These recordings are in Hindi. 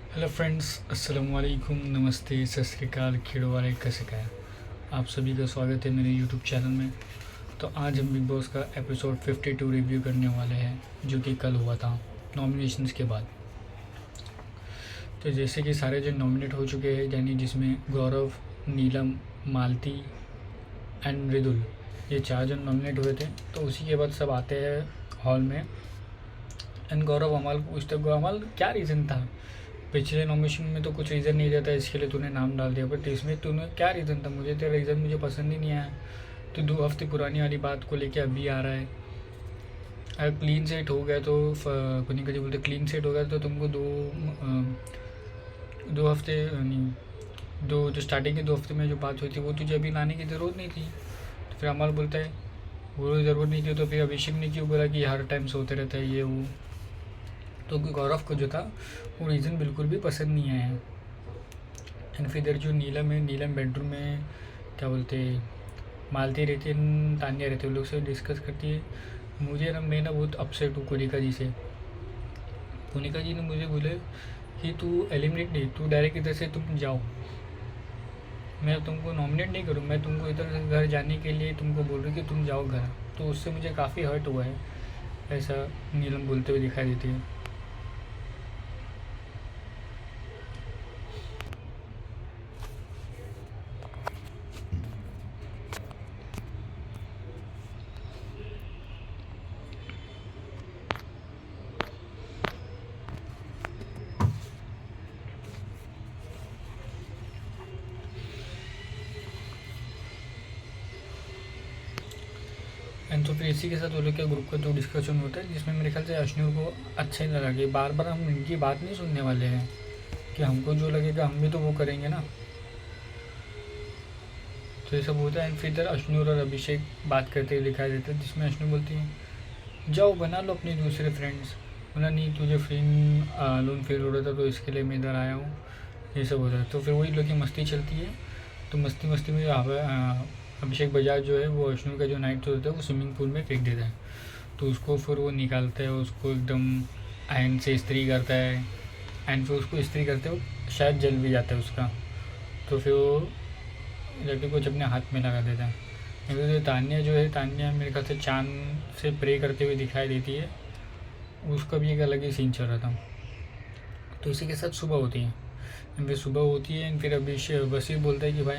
हेलो फ्रेंड्स, अस्सलाम वालेकुम, नमस्ते, सत श्री अकाल, खेड़ो वाले कैसे का है। आप सभी का स्वागत है मेरे यूट्यूब चैनल में। तो आज हम बिग बॉस का एपिसोड 52 रिव्यू करने वाले हैं, जो कि कल हुआ था नॉमिनेशंस के बाद। तो जैसे कि सारे जो नॉमिनेट हो चुके हैं, यानी जिसमें गौरव, नीलम, मालती एंड मृदुल, ये 4 जन नॉमिनेट हुए थे। तो उसी के बाद सब आते हैं हॉल में एंड गौरव अमाल को पूछते, अमाल क्या रीज़न था, पिछले नॉमिनेशन में तो कुछ रीज़न नहीं रहता, इसके लिए तूने नाम डाल दिया, बट इसमें तूने क्या रीज़न था, मुझे तेरा रीज़न मुझे पसंद ही नहीं आया। तो 2 हफ्ते पुरानी वाली बात को लेके अभी आ रहा है। अगर क्लीन सेट हो गया तो कुनी कजी बोलते क्लीन सेट हो गया तो तुमको 2 हफ्ते नहीं, दो जो स्टार्टिंग के 2 हफ्ते में जो बात हुई थी वो तुझे अभी लाने की ज़रूरत नहीं थी। तो फिर अमाल बोलता है वो ज़रूरत नहीं थी, तो फिर अभिषेक ने क्यों बोला कि हर टाइम सोते रहता है ये वो। तो गौरव को जो था वो रीज़न बिल्कुल भी पसंद नहीं आया। एंड फिर इधर जो नीलम है, नीलम बेडरूम में क्या बोलते मालती रहती है, तानिया रहती है, उन लोग से डिस्कस करती है। मुझे ना मैं ना बहुत अपसेट हूँ कुनिका जी से। कुनिका जी ने मुझे बोले कि तू एलिमिनेट नहीं, तू डायरेक्ट इधर से तुम जाओ, मैं तुमको नॉमिनेट नहीं करूँ, मैं तुमको इधर से घर जाने के लिए तुमको बोल रही हूँ कि तुम जाओ घर। तो उससे मुझे काफ़ी हर्ट हुआ है, ऐसा नीलम बोलते हुए दिखाई देती है। एंड तो फिर इसी के साथ वो लोग के ग्रुप का जो डिस्कशन होता है, जिसमें मेरे ख्याल से अश्नूर को अच्छा ही लगा कि बार बार हम इनकी बात नहीं सुनने वाले हैं, कि हमको जो लगेगा हम भी तो वो करेंगे ना। तो ये सब होता है। एंड फिर इधर अश्नूर और अभिषेक बात करते हुए दिखाई देते हैं, जिसमें अश्नूर बोलती है जाओ बना लो अपने दूसरे फ्रेंड्स, बोला नहीं तुझे फ्रेंड लोन फील हो रहा था तो इसके लिए मैं इधर आया हूँ, ये सब होता है। तो फिर वही लोग की मस्ती चलती है। तो मस्ती मस्ती में अभिषेक बजाज जो है वो अश्नूर का जो नाइट होता है वो स्विमिंग पूल में फेंक देता है। तो उसको फिर वो निकालता है, उसको एकदम आयन से इस्त्री करता है। एंड फिर उसको इस्त्री करते हुए शायद जल भी जाता है उसका। तो फिर वो लड़के को अपने हाथ में लगा देता है। लेकिन जो तान्या जो है, तान्या मेरे ख्याल से चांद से प्रे करते हुए दिखाई देती है, उसका भी एक अलग ही सीन चल रहा था। तो इसी के साथ सुबह होती है, फिर सुबह होती है फिर अभिषेक वसीर बोलता है कि भाई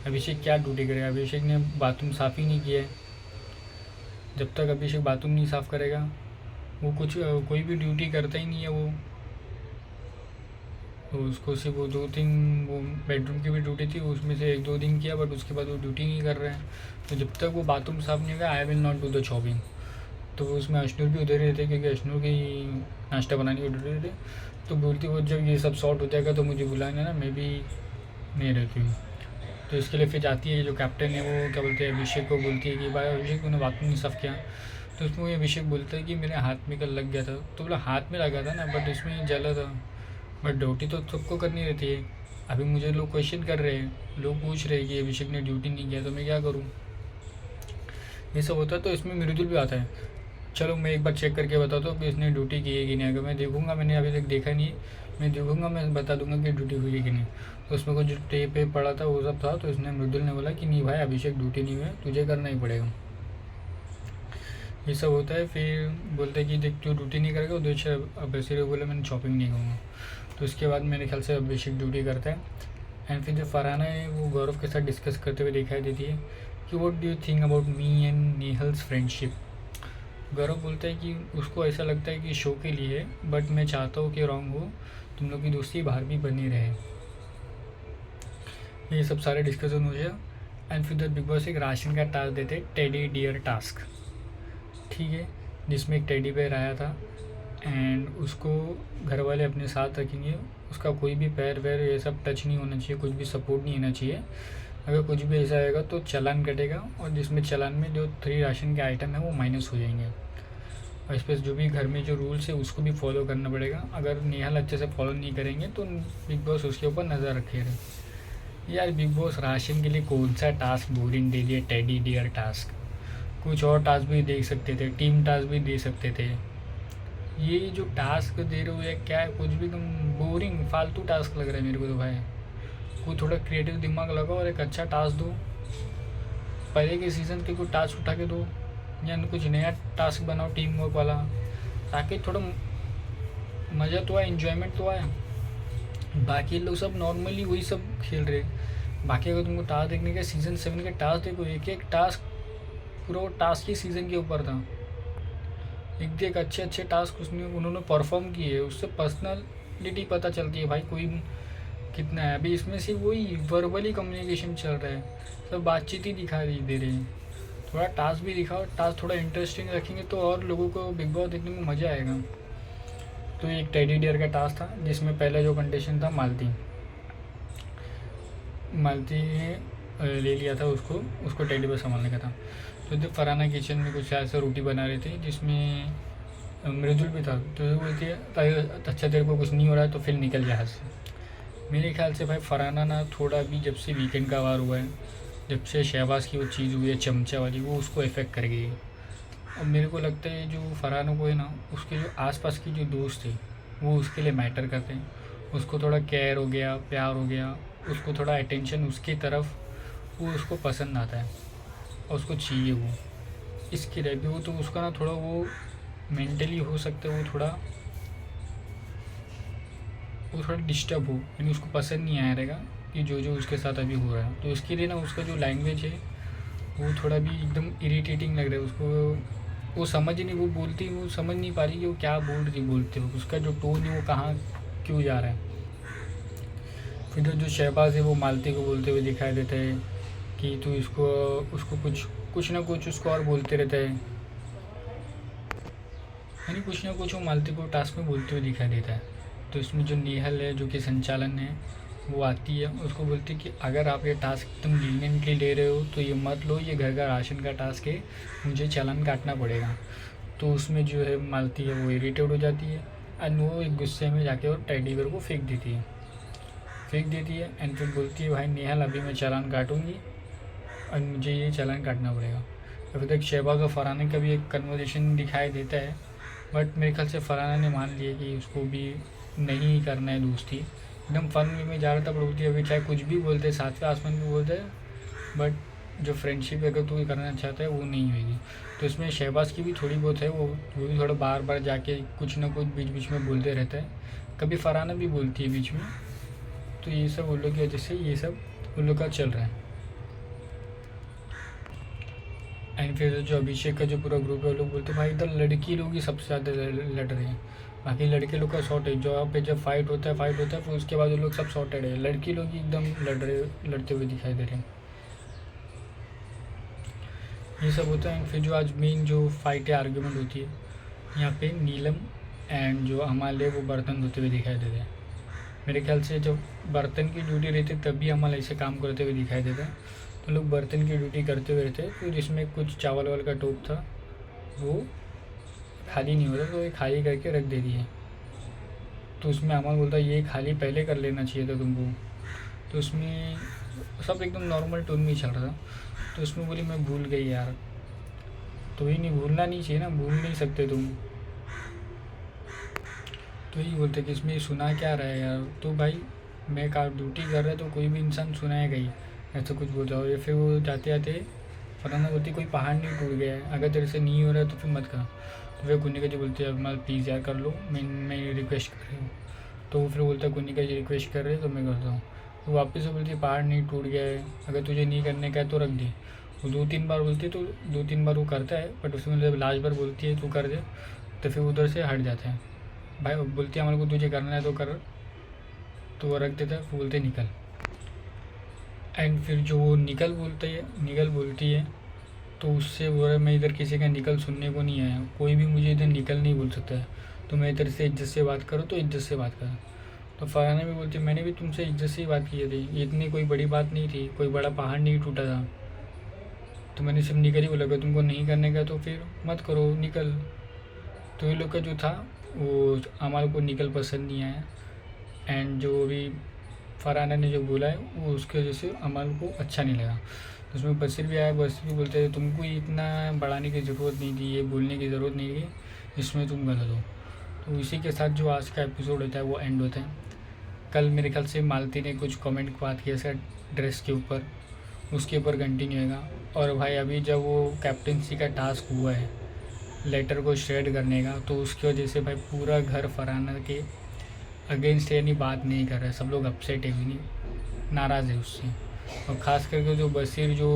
अभिषेक क्या ड्यूटी करेगा, अभिषेक ने बाथरूम साफ़ ही नहीं किया है। जब तक अभिषेक बाथरूम नहीं साफ़ करेगा वो कुछ कोई भी ड्यूटी करता ही नहीं है वो। तो उसको सिर्फ वो 2-3 वो बेडरूम की भी ड्यूटी थी, उसमें से 1-2 दिन किया, बट उसके बाद वो ड्यूटी नहीं कर रहे हैं। तो जब तक वो बाथरूम साफ़ नहीं होगा I will not do the shopping. तो उसमें अश्नूर भी उधर ही रहते, क्योंकि अश्नूर की नाश्ता बनाने की ड्यूटी रहती। तो बोलती वो जब ये सब सॉर्ट हो जाएगा तो मुझे बुलाना ना, मैं भी नहीं रहती हूँ। तो इसके लिए फिर जाती है, जो कैप्टन है वो क्या बोलते हैं अभिषेक को बोलती है कि भाई अभिषेक तूने बाथरूम नहीं साफ़ किया। तो उसमें वो अभिषेक बोलता है कि मेरे हाथ में कल लग गया था। तो बोला हाथ में लगा था ना, बट इसमें जला था, बट ड्यूटी तो सबको करनी रहती है। अभी मुझे लोग क्वेश्चन कर रहे हैं, लोग पूछ रहे हैं कि अभिषेक ने ड्यूटी नहीं किया, तो मैं क्या करूँ। ये सब होता है। तो इसमें मृदुल भी आता है, चलो मैं एक बार चेक करके बताता हूँ कि इसने ड्यूटी की है कि नहीं। अगर मैं देखूँगा, मैंने अभी तक देखा नहीं है, मैं देखूँगा, मैं बता दूंगा कि ड्यूटी हुई है कि नहीं। तो उसमें कुछ जो टेप पे पड़ा था वो सब था। तो इसने मृदुल ने बोला कि नहीं भाई अभिषेक ड्यूटी नहीं हुई है, तुझे करना ही पड़ेगा। ये सब होता है। फिर बोलते हैं कि देख तू ड्यूटी नहीं करेगा, उधर अभिषेक बोला मैंने शॉपिंग नहीं करूँगा। तो इसके बाद मेरे ख्याल से अभिषेक ड्यूटी करता है। एंड फिर जो फरहाना है वो गौरव के साथ डिस्कस करते हुए दिखाई देती है कि what do you think about me and Nehal's friendship. Gaurav बोलता है कि उसको ऐसा लगता है कि शो के लिए, बट मैं चाहता हूँ कि रॉन्ग हो, तुम लोग की दोस्ती बाहर भी बनी रहे। ये सब सारे डिस्कशन हो जाए। एंड फिर द बिग बॉस एक राशन का टास्क देते, टेडी डियर टास्क, ठीक है, जिसमें एक टेडी बेयर आया था एंड उसको घर वाले अपने साथ रखेंगे। उसका कोई भी पैर वैर ये सब टच नहीं होना चाहिए, कुछ भी सपोर्ट नहीं होना चाहिए। अगर कुछ भी ऐसा आएगा तो चालान कटेगा, और जिसमें चालान में जो 3 राशन के आइटम है वो माइनस हो जाएंगे। और इस पर जो भी घर में जो रूल्स है उसको भी फॉलो करना पड़ेगा। अगर नेहाल अच्छे से फॉलो नहीं करेंगे तो बिग बॉस उसके ऊपर नज़र रखेगा। यार बिग बॉस राशन के लिए कौन सा टास्क बोरिंग दे दिया, टेडी डियर टास्क। कुछ और टास्क भी दे सकते थे, टीम टास्क भी दे सकते थे। ये जो टास्क दे रहे हो या क्या है, कुछ भी एकदम बोरिंग फालतू टास्क लग रहा है मेरे को तो भाई। कोई थोड़ा क्रिएटिव दिमाग लगाओ और एक अच्छा टास्क दो, पहले के सीज़न के कोई टास्क उठा के दो, या कुछ नया टास्क बनाओ टीम वर्क वाला, ताकि थोड़ा मज़ा तो आए, इन्जॉयमेंट तो आए। बाकी लोग सब नॉर्मली वही सब खेल रहे। बाकी अगर तुमको टास्क देखने का, सीज़न 7 के टास्क देखो, एक एक टास्क पूरा वो टास्क ही सीज़न के ऊपर था। एक एक अच्छे अच्छे टास्क उन्होंने परफॉर्म किए, उससे पर्सनालिटी पता चलती है भाई कोई कितना है। अभी इसमें सिर्फ वही वर्बली कम्युनिकेशन चल रहा है, सब बातचीत ही दिखाई दे रही है। थोड़ा टास्क भी दिखाओ, टास्क थोड़ा इंटरेस्टिंग रखेंगे तो और लोगों को बिग बॉस देखने में मज़ा आएगा। तो एक टेडी डियर का टास्क था, जिसमें पहला जो कंडीशन था मालती ने ले लिया था उसको टेडी पर संभालने का था। तो जब फरहाना किचन में कुछ ऐसा रोटी बना रही थी जिसमें मृदुल भी था, तो वो बोलती है अच्छा तेरे को कुछ नहीं हो रहा है तो फिर निकल जा हाथ से। मेरे ख्याल से भाई फरहाना ना थोड़ा भी, जब से वीकेंड का वार हुआ है, जब से शहबाज की वो चीज़ हुई है चमचा वाली, वो उसको इफ़ेक्ट कर गई है। अब मेरे को लगता है जो फरहाना को है ना, उसके जो आसपास की जो दोस्त थे वो उसके लिए मैटर करते हैं। उसको थोड़ा केयर हो गया, प्यार हो गया, उसको थोड़ा अटेंशन उसकी तरफ, वो उसको पसंद आता है और उसको चाहिए वो। इसके लिए भी वो तो उसका ना थोड़ा वो मेंटली हो सकता है, वो थोड़ा डिस्टर्ब हो, यानी उसको पसंद नहीं आया रहेगा कि जो उसके साथ अभी हो रहा है। तो उसके लिए ना उसका जो लैंग्वेज है वो थोड़ा भी एकदम इरिटेटिंग लग रहा है उसको। वो समझ नहीं, वो समझ नहीं पा रही कि वो क्या बोलते हो, उसका जो टोन है वो कहाँ क्यों जा रहा है। फिर जो शहबाज है वो मालती को बोलते हुए दिखाई देता है कि तू उसको कुछ ना कुछ उसको और बोलते रहता है, यानी कुछ ना कुछ वो मालती को टास्क में बोलते हुए दिखाई देता है। तो इसमें जो नेहल है जो कि संचालन है, वो आती है, उसको बोलती है कि अगर आप ये टास्क तुम लीनियंटली ले रहे हो तो ये मत लो, ये घर का राशन का टास्क है, मुझे चालान काटना पड़ेगा। तो उसमें जो है मालती है वो इरिटेट हो जाती है एंड वो एक गुस्से में जाके और टेडी बेयर को फेंक देती है एंड फिर बोलती है भाई नेहल अभी मैं चालान काटूँगी और मुझे ये चालान काटना पड़ेगा। अभी तक शहबाज और फरहाना का भी एक कन्वर्जेशन दिखाई देता है, बट मेरे ख्याल से फरहाना ने मान लिया कि उसको भी नहीं करना है दोस्ती, एकदम फन वे में जा रहा था। पर बोलती है अभी चाहे कुछ भी बोलते, सातवें आसमान में बोलते हैं, बट जो फ्रेंडशिप अगर तू करना चाहता है वो नहीं होगी। तो इसमें शहबाज की भी थोड़ी बहुत है, वो भी थोड़ा बार बार जाके कुछ ना कुछ बीच बीच में बोलते रहता है, कभी फरहाना भी बोलती है बीच में। तो ये सब उन लोग की वजह से ये सब उन लोग का चल रहा है। एंड फिर जो अभिषेक का जो पूरा ग्रुप है वो लोग बोलते हैं भाई इधर लड़की लोग ही सबसे ज़्यादा लड़ रहे हैं, बाकी लड़के लोग का शॉर्टेज, जो आप पे जब फाइट होता है फिर उसके बाद वो लोग सब सॉर्टेड है, लड़की लोग ही एकदम लड़ते हुए दिखाई दे रहे हैं। ये सब होता है। फिर जो आज मेन जो फाइट है, आर्ग्यूमेंट होती है, यहाँ पे नीलम एंड जो अमाल है वो बर्तन धोते हुए दिखाई देते हैं। मेरे ख्याल से जब बर्तन की ड्यूटी रहती है तभी अमाल ऐसे काम करते हुए दिखाई देता है। तो लोग बर्तन की ड्यूटी करते हुए रहते हैं, तो जिसमें कुछ चावल वाल का टोप था वो खाली नहीं हो रहा, तो ये खाली करके रख दे दिए। तो उसमें अमल बोलता है ये खाली पहले कर लेना चाहिए था तुमको। तो उसमें सब एकदम नॉर्मल टोन में ही चल रहा था। तो उसमें बोली मैं भूल गई यार। तो ये नहीं भूलना नहीं चाहिए ना, भूल नहीं सकते तुम। तो यही बोलते कि इसमें सुना क्या रहा है यार। तो भाई मैं कार ड्यूटी कर रहा है तो कोई भी इंसान सुनाएगा ही, ऐसा कुछ बोलता हो। या फिर वो जाते जाते फलाना बोलती कोई पहाड़ नहीं टूट गया है, अगर तेरे से नहीं हो रहा है तो फिर मत कर। तो फिर कुन्नी का जी बोलती है अमल प्लीज़ यार कर लो, मैं रिक्वेस्ट कर रही हूँ। तो वो फिर बोलता है कुन्नी का जी रिक्वेस्ट कर रहे हैं तो मैं करता हूँ। तो वापस से बोलती है पहाड़ नहीं टूट गया है, अगर तुझे नहीं करने का है तो रख दे। वो 2-3 बार बोलती है, तो 2-3 बार वो करता है, बट उसमें जब लास्ट बार बोलती है तू कर दे, तो फिर उधर से हट जाता है। भाई बोलती है हमारे को तुझे करना है तो कर, तो वो रख देता है। फिर बोलते निकल। एंड फिर जो वो निकल बोलती है तो उससे बोल रहा मैं इधर किसी का निकल सुनने को नहीं आया, कोई भी मुझे इधर निकल नहीं बोल सकता है, तो मैं इधर से इज्जत से बात करो तो इज्जत से बात करो। तो फरहाना भी बोलती मैंने भी तुमसे इज्जत से ही बात की थी, इतनी कोई बड़ी बात नहीं थी, कोई बड़ा पहाड़ नहीं टूटा था, तो मैंने सिर्फ निकल ही बोला अगर तुमको नहीं करने का तो फिर मत करो, निकल। तो ये लोग का जो था वो अमाल को निकल पसंद नहीं आया, एंड जो भी फरहाना ने जो बोला है वो उसके वजह से अमाल को अच्छा नहीं लगा। तो उसमें बशीर भी आया, बशीर भी बोलते तुमको इतना बढ़ाने की ज़रूरत नहीं थी, ये बोलने की ज़रूरत नहीं थी, इसमें तुम गलत हो। तो इसी के साथ जो आज का एपिसोड होता है वो एंड होता है। कल मेरे ख्याल से मालती ने कुछ कमेंट बात किया इसका ड्रेस के ऊपर, उसके ऊपर कंटिन्यू होगा। और भाई अभी जब वो कैप्टनसी का टास्क हुआ है लेटर को श्रेड करने का, तो उसकी वजह से भाई पूरा घर फरहाना के अगेंस्ट यानी बात नहीं कर रहा है, सब लोग अपसेट है, भी नहीं नाराज़ है उससे। और ख़ास करके जो बशीर जो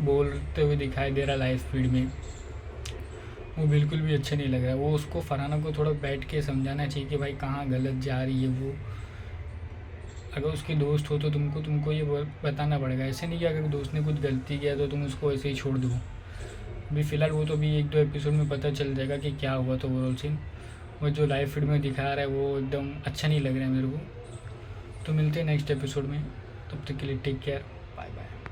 बोलते हुए दिखाई दे रहा लाइव फीड में, वो बिल्कुल भी अच्छा नहीं लग रहा है। वो उसको फरहाना को थोड़ा बैठ के समझाना चाहिए कि भाई कहाँ गलत जा रही है वो। अगर उसके दोस्त हो तो तुमको ये बताना पड़ेगा। ऐसे नहीं कि अगर दोस्त ने कुछ गलती किया तो तुम उसको ऐसे ही छोड़ दो। अभी फ़िलहाल वो तो भी 1-2 एपिसोड में पता चल जाएगा कि क्या हुआ। तो ओवरऑल सीन वो जो लाइव फीड में दिखा रहा है वो एकदम अच्छा नहीं लग रहा है मेरे को। तो मिलते हैं नेक्स्ट एपिसोड में, तब तक के लिए टेक केयर।